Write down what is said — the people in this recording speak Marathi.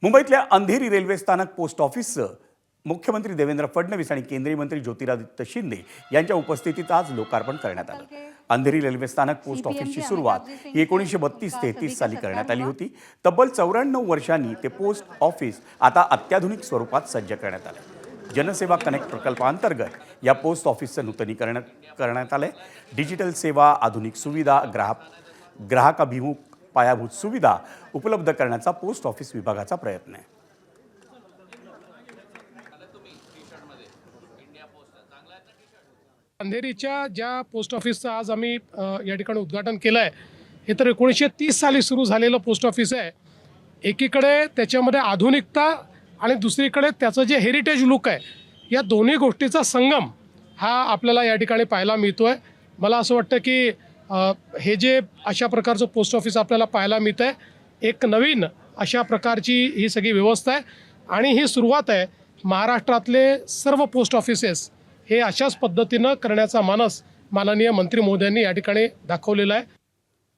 मुंबईतल्या अंधेरी रेल्वे स्थानक पोस्ट ऑफिसचं मुख्यमंत्री देवेंद्र फडणवीस आणि केंद्रीय मंत्री ज्योतिरादित्य शिंदे यांच्या उपस्थितीत आज लोकार्पण करण्यात आलं। अंधेरी रेल्वे स्थानक पोस्ट ऑफिसची सुरुवात ही 1932-33 साली करण्यात आली होती। तब्बल 94 वर्षांनी ते पोस्ट ऑफिस आता अत्याधुनिक स्वरूपात सज्ज करण्यात आलं। जनसेवा कनेक्ट प्रकल्पाअंतर्गत या पोस्ट ऑफिसचं नूतनीकरण करण्यात आलंय। डिजिटल सेवा, आधुनिक सुविधा, ग्राहकाभिमुख पायाभूत सुविधा उपलब्ध करण्याचा पोस्ट ऑफिस विभागाचा प्रयत्न आहे। अंधेरीच्या ज्या पोस्ट ऑफिसचं आज आम्ही या ठिकाणी उद्घाटन केलं आहे, हे तर 1930 साली सुरू झालेलं पोस्ट ऑफिस आहे। एकीकडे त्याच्यामध्ये आधुनिकता आणि दुसरीकडे त्याचं जे हेरिटेज लुक आहे, या दोन्ही गोष्टीचा संगम हा आपल्याला या ठिकाणी पाहायला मिळतो आहे। मला असं वाटतं की हे जे अशा प्रकारचं पोस्ट ऑफिस आपल्याला पाहायला मिळतं आहे, एक नवीन अशा प्रकारची ही सगळी व्यवस्था आहे आणि ही सुरुवात आहे। महाराष्ट्रातले सर्व पोस्ट ऑफिसेस हे अशाच पद्धतीनं करण्याचा मानस माननीय मंत्री महोदयांनी या ठिकाणी दाखवलेला आहे।